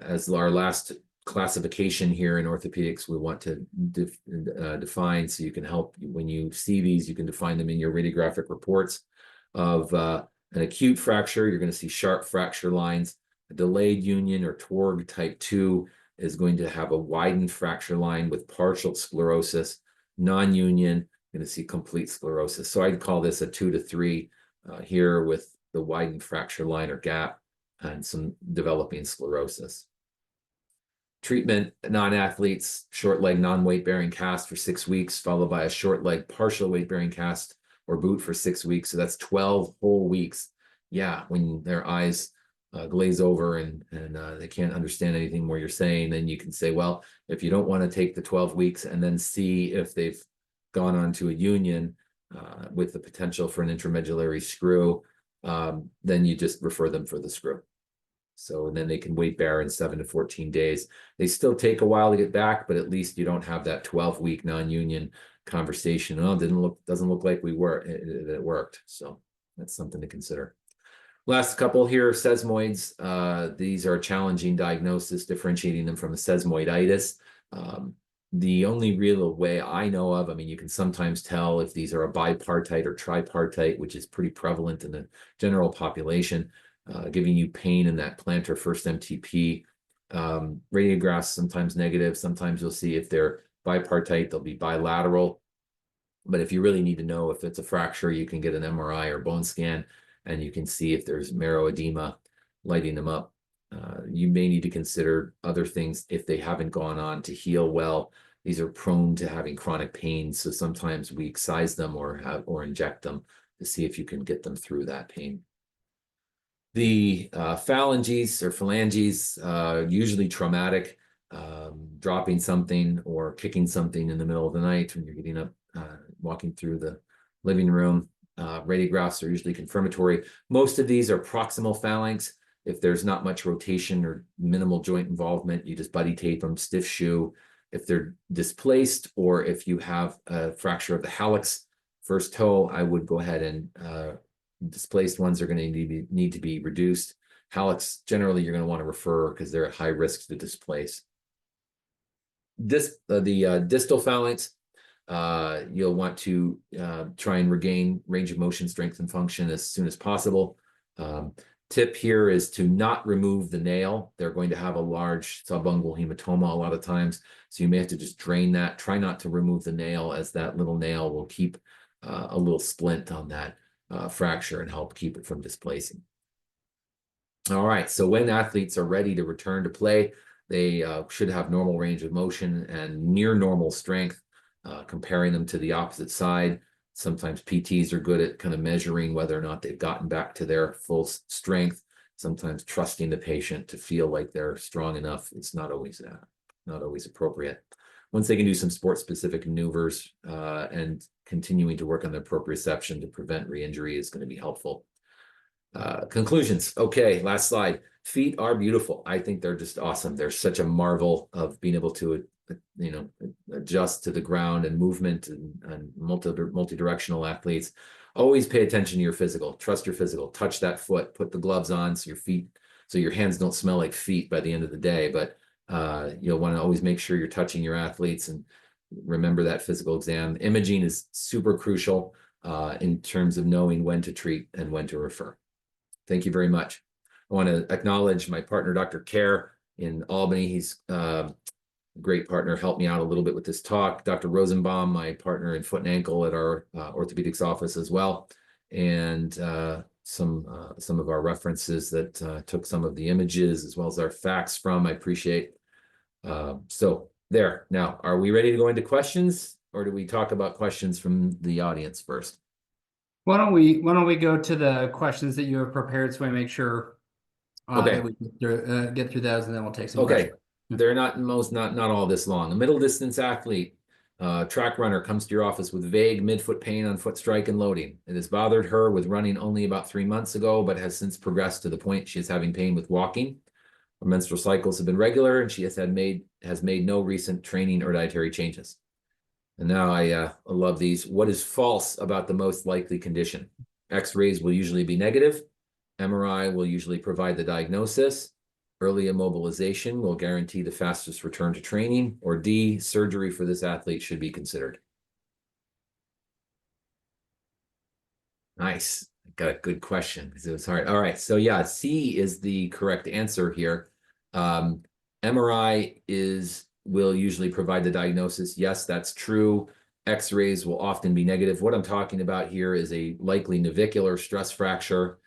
As our last classification here in orthopedics, we want to define, so you can help when you see these, you can define them in your radiographic reports. Of an acute fracture, you're going to see sharp fracture lines. A delayed union or TORG type 2 is going to have a widened fracture line with partial sclerosis. Non-union, going to see complete sclerosis. So I'd call this a 2 to 3 here with the widened fracture line or gap and some developing sclerosis. Treatment, non-athletes, short leg non-weight bearing cast for 6 weeks, followed by a short leg partial weight bearing cast or boot for 6 weeks. So that's 12 whole weeks. Yeah, when their eyes glaze over and they can't understand anything more you're saying, then you can say, well, if you don't want to take the 12 weeks and then see if they've gone on to a union with the potential for an intramedullary screw, then you just refer them for the screw. So then they can weight bear in 7 to 14 days. They still take a while to get back, but at least you don't have that 12-week non-union conversation. Oh, doesn't look like it worked. So that's something to consider. Last couple here, sesamoids. These are a challenging diagnosis, differentiating them from a sesamoiditis. The only real way I know of, I mean, you can sometimes tell if these are a bipartite or tripartite, which is pretty prevalent in the general population, giving you pain in that plantar first MTP. Radiographs sometimes negative. Sometimes you'll see if they're bipartite, they'll be bilateral. But if you really need to know if it's a fracture, you can get an MRI or bone scan, and you can see if there's marrow edema lighting them up. You may need to consider other things if they haven't gone on to heal well. These are prone to having chronic pain, so sometimes we excise them or inject them to see if you can get them through that pain. The phalanges or phalanges, usually traumatic, dropping something or kicking something in the middle of the night when you're getting up, walking through the living room. Radiographs are usually confirmatory. Most of these are proximal phalanx. If there's not much rotation or minimal joint involvement, you just buddy tape them, stiff shoe. If they're displaced or if you have a fracture of the hallux, first toe, I would go ahead and displaced ones are going to need to be reduced. Hallux, generally, you're going to want to refer because they're at high risk to displace. The distal phalanx, you'll want to try and regain range of motion, strength, and function as soon as possible. Tip here is to not remove the nail. They're going to have a large subungual hematoma a lot of times, so you may have to just drain that. Try not to remove the nail, as that little nail will keep a little splint on that fracture and help keep it from displacing. All right, so when athletes are ready to return to play, they should have normal range of motion and near normal strength. Comparing them to the opposite side, sometimes PTs are good at kind of measuring whether or not they've gotten back to their full strength. Sometimes trusting the patient to feel like they're strong enough. It's not always appropriate. Once they can do some sport-specific maneuvers and continuing to work on their proprioception to prevent re-injury is going to be helpful. Conclusions. Okay, last slide. Feet are beautiful. I think they're just awesome. They're such a marvel of being able to, adjust to the ground and movement and multi-directional athletes. Always pay attention to your physical. Trust your physical. Touch that foot. Put the gloves on so your hands don't smell like feet by the end of the day. But you'll want to always make sure you're touching your athletes and remember that physical exam. Imaging is super crucial in terms of knowing when to treat and when to refer. Thank you very much. I want to acknowledge my partner, Dr. Kerr in Albany. He's a great partner, helped me out a little bit with this talk. Dr. Rosenbaum, my partner in foot and ankle at our orthopedics office as well. And some of our references that took some of the images as well as our facts from, I appreciate. So there. Now, are we ready to go into questions, or do we talk about questions from the audience first? Why don't we go to the questions that you have prepared so we make sure that we get through those, and then we'll take some questions. They're not all this long. A middle distance athlete, track runner, comes to your office with vague midfoot pain on foot strike and loading. It has bothered her with running only about 3 months ago, but has since progressed to the point she is having pain with walking. Her menstrual cycles have been regular, and she has made no recent training or dietary changes. And now I love these. What is false about the most likely condition? X-rays will usually be negative. MRI will usually provide the diagnosis. Early immobilization will guarantee the fastest return to training. Or D, surgery for this athlete should be considered. Nice. Got a good question because it was hard. All right. So yeah, C is the correct answer here. MRI will usually provide the diagnosis. Yes, that's true. X-rays will often be negative. What I'm talking about here is a likely navicular stress fracture.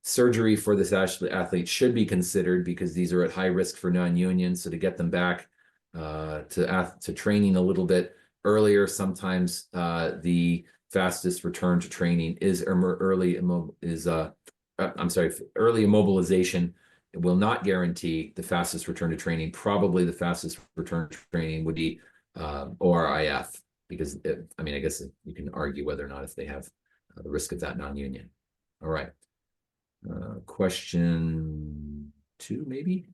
Surgery for this athlete should be considered because these are at high risk for non-union. So to get them back to training a little bit earlier, sometimes the fastest return to training is I'm sorry, early immobilization will not guarantee the fastest return to training. Probably the fastest return to training would be ORIF, because I mean, I guess you can argue whether or not if they have the risk of that non-union. All right. Question 2, maybe?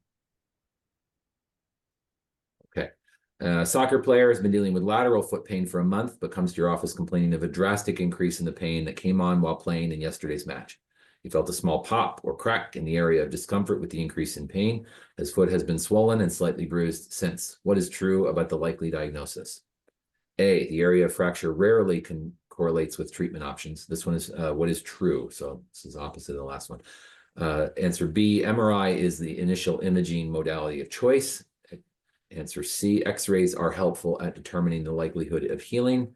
Okay. Soccer player has been dealing with lateral foot pain for a month, but comes to your office complaining of a drastic increase in the pain that came on while playing in yesterday's match. He felt a small pop or crack in the area of discomfort with the increase in pain. His foot has been swollen and slightly bruised since. What is true about the likely diagnosis? A, the area of fracture rarely correlates with treatment options. This one is what is true. So this is opposite of the last one. Answer B, MRI is the initial imaging modality of choice. Answer C, X-rays are helpful at determining the likelihood of healing.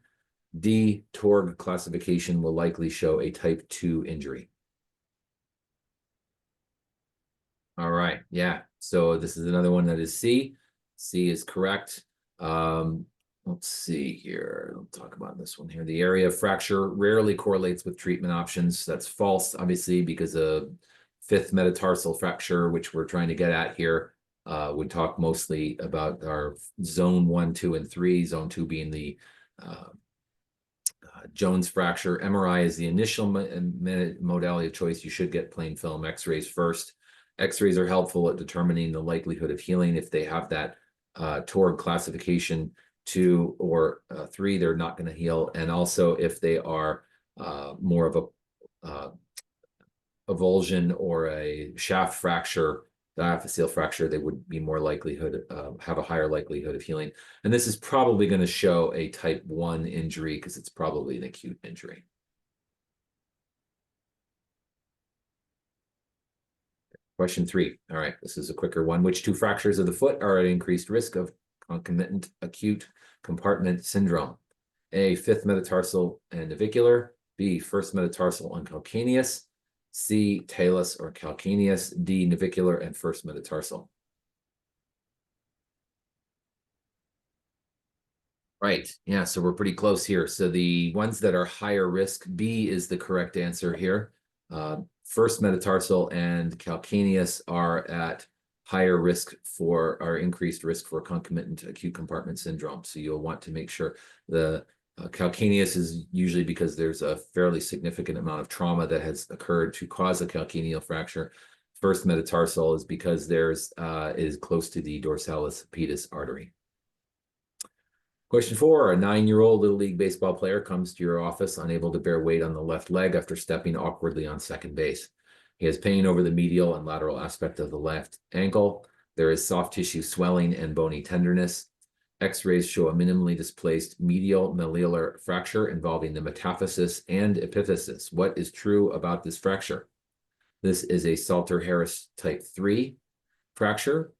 D, TORG classification will likely show a type 2 injury. All right, yeah. So this is another one that is C. C is correct. Let's see here. I'll talk about this one here. The area of fracture rarely correlates with treatment options. That's false, obviously, because a fifth metatarsal fracture, which we're trying to get at here, would talk mostly about our zone 1, 2, and 3, zone 2 being the Jones fracture. MRI is the initial modality of choice. You should get plain film X-rays first. X-rays are helpful at determining the likelihood of healing. If they have that TORG classification 2 or 3, they're not going to heal. And also if they are more of a avulsion or a shaft fracture, diaphyseal fracture, they would be more likelihood, have a higher likelihood of healing. And this is probably going to show a type 1 injury because it's probably an acute injury. Question 3. All right, this is a quicker one. Which 2 fractures of the foot are at increased risk of concomitant acute compartment syndrome? A, fifth metatarsal and navicular. B, first metatarsal and calcaneus. C, talus or calcaneus. D, navicular and first metatarsal. Right, yeah, so we're pretty close here. So the ones that are higher risk, B is the correct answer here. First metatarsal and calcaneus are at higher risk for, or increased risk for concomitant acute compartment syndrome. So you'll want to make sure the calcaneus is usually because there's a fairly significant amount of trauma that has occurred to cause a calcaneal fracture. First metatarsal is because there's is close to the dorsalis pedis artery. Question 4, a 9-year-old Little League baseball player comes to your office unable to bear weight on the left leg after stepping awkwardly on second base. He has pain over the medial and lateral aspect of the left ankle. There is soft tissue swelling and bony tenderness. X-rays show a minimally displaced medial malleolar fracture involving the metaphysis and epiphysis. What is true about this fracture? This is a Salter-Harris type 3 fracture.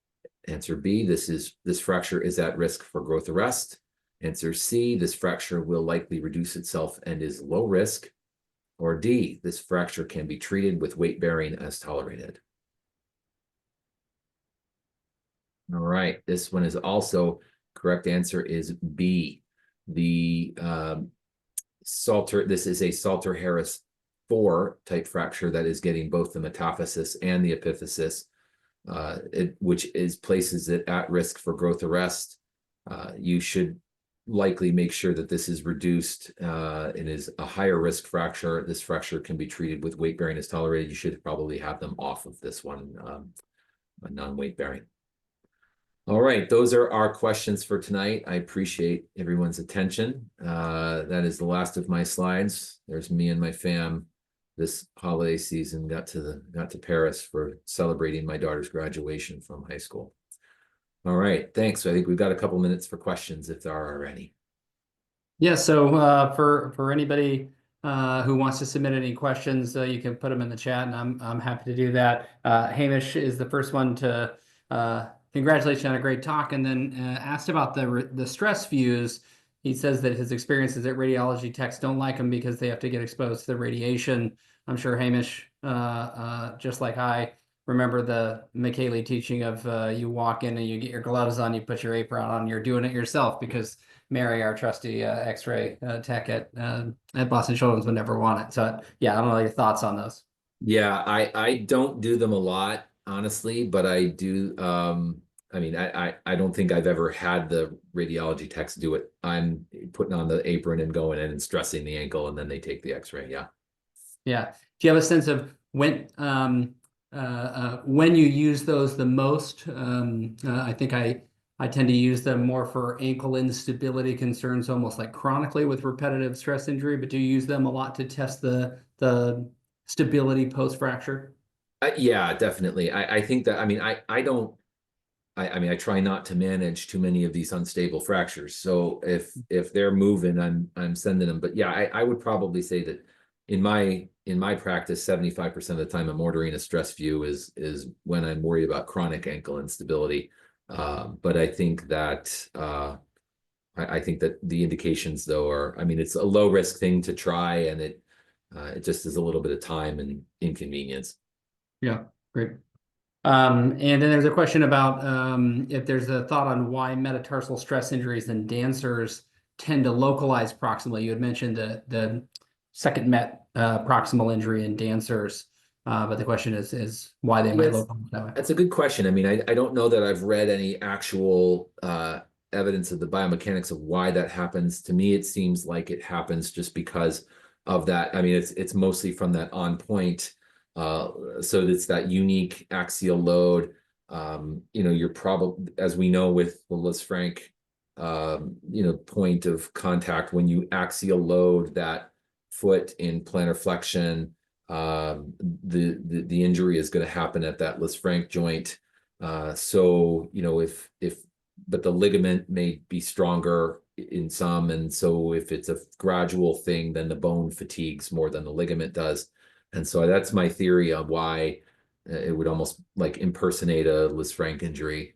Answer B, this fracture is at risk for growth arrest. Answer C, this fracture will likely reduce itself and is low risk. Or D, this fracture can be treated with weight bearing as tolerated. All right, this one is also correct. Answer is B. The this is a Salter-Harris 4 type fracture that is getting both the metaphysis and the epiphysis, which places it at risk for growth arrest. You should likely make sure that this is reduced and is a higher risk fracture. This fracture can be treated with weight bearing as tolerated. You should probably have them off of this one, non-weight bearing. All right, those are our questions for tonight. I appreciate everyone's attention. That is the last of my slides. There's me and my fam this holiday season got to Paris for celebrating my daughter's graduation from high school. All right, thanks. So I think we've got a couple minutes for questions if there are any. Yeah, so for anybody who wants to submit any questions, you can put them in the chat, and I'm happy to do that. Hamish is the first one to congratulate you on a great talk, and then asked about the stress views. He says that his experience is that radiology techs don't like them because they have to get exposed to the radiation. I'm sure Hamish, just like I, remember the McKaylee teaching of you walk in and you get your gloves on, you put your apron on, you're doing it yourself because Mary, our trusty X-ray tech at Boston Children's, would never want it. So yeah, I don't know your thoughts on those. Yeah, I don't do them a lot, honestly, but I do. I mean, I don't think I've ever had the radiology techs do it. I'm putting on the apron and going in and stressing the ankle, and then they take the X-ray. Yeah. Yeah. Do you have a sense of when you use those the most? I think I tend to use them more for ankle instability concerns, almost like chronically with repetitive stress injury. But do you use them a lot to test the stability post fracture? Yeah, definitely. I think that, I mean, I don't, I mean, I try not to manage too many of these unstable fractures. So if they're moving, I'm sending them. But yeah, I would probably say that in my practice, 75% of the time I'm ordering a stress view is when I'm worried about chronic ankle instability. But I think that I think that the indications though are, I mean, it's a low risk thing to try, and it just is a little bit of time and inconvenience. Yeah, great. And then there's a question about if there's a thought on why metatarsal stress injuries in dancers tend to localize proximally. You had mentioned the second met proximal injury in dancers, but the question is why they might Yes, localize that way. that's a good question. I mean, I don't know that I've read any actual evidence of the biomechanics of why that happens. To me, it seems like it happens just because of that. I mean, it's mostly from that on point. So it's that unique axial load. You're probably, as we know with the Lisfranc, point of contact, when you axial load that foot in plantar flexion, the injury is going to happen at that Lisfranc joint. So if but the ligament may be stronger in some, and so if it's a gradual thing, then the bone fatigues more than the ligament does. And so that's my theory on why it would almost like impersonate a Lisfranc injury.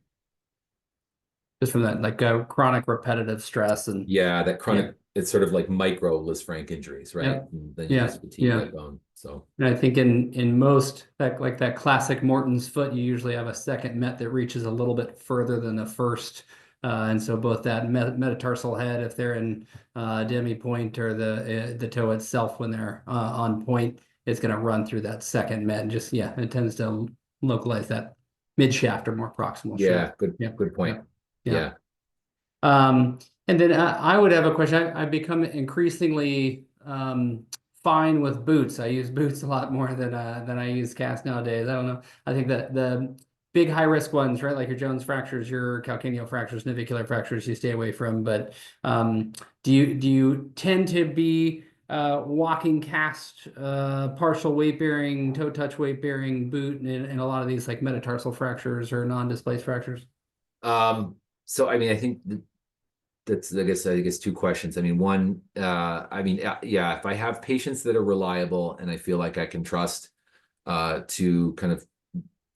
Just from that like chronic repetitive stress and Yeah, that yeah, chronic, it's sort of like micro Lisfranc injuries, right? yeah, And then you yeah, just fatigue yeah. that bone. So And I think in most that like that classic Morton's foot, you usually have a second met that reaches a little bit further than the first. And so both that metatarsal head, if they're in demi point, or the toe itself when they're on point, it's going to run through that second met. And just yeah, it tends to localize that mid shaft or more proximal shaft. yeah, good Yeah, good yeah, point. yeah. Yeah. And then I would have a question. I've become increasingly fine with boots. I use boots a lot more than I use cast nowadays. I don't know. I think that the big high risk ones, right, like your Jones fractures, your calcaneal fractures, navicular fractures, you stay away from. But do you tend to be walking cast, partial weight bearing, toe touch weight bearing boot in a lot of these like metatarsal fractures or non-displaced fractures? So I mean, I think that's I guess two questions. I mean, one, I mean, yeah, if I have patients that are reliable and I feel like I can trust to kind of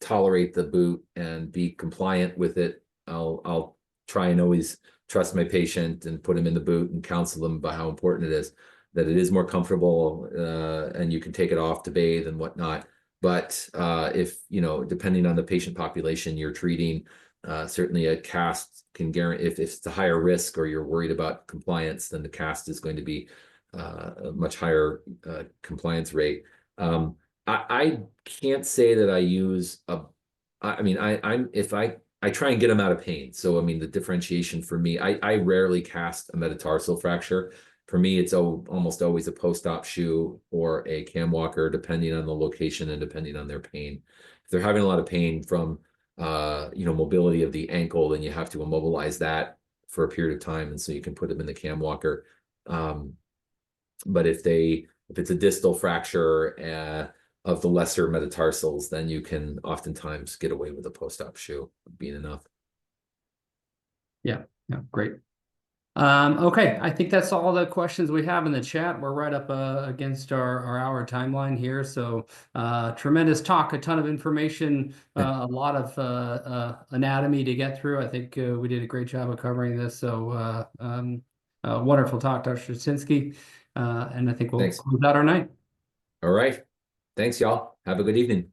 tolerate the boot and be compliant with it, I'll try and always trust my patient and put him in the boot and counsel them about how important it is, that it is more comfortable, and you can take it off to bathe and whatnot. But if, depending on the patient population you're treating, certainly a cast can guarantee, if it's a higher risk or you're worried about compliance, then the cast is going to be a much higher compliance rate. I can't say that I use I mean, I'm if I try and get them out of pain. So I mean, the differentiation for me, I rarely cast a metatarsal fracture. For me, it's almost always a post-op shoe or a cam walker, depending on the location and depending on their pain. If they're having a lot of pain from mobility of the ankle, then you have to immobilize that for a period of time, and so you can put them in the cam walker. Um, but if it's a distal fracture of the lesser metatarsals, then you can oftentimes get away with a post-op shoe being enough. Yeah, yeah, great. Okay, I think that's all the questions we have in the chat. We're right up against our hour timeline here. So tremendous talk, a ton of information, a lot of anatomy to get through. I think we did a great job of covering this. So wonderful talk, Dr. Shatynski. And I think we'll Thanks. close out our night. All right. Thanks, y'all. Have a good evening.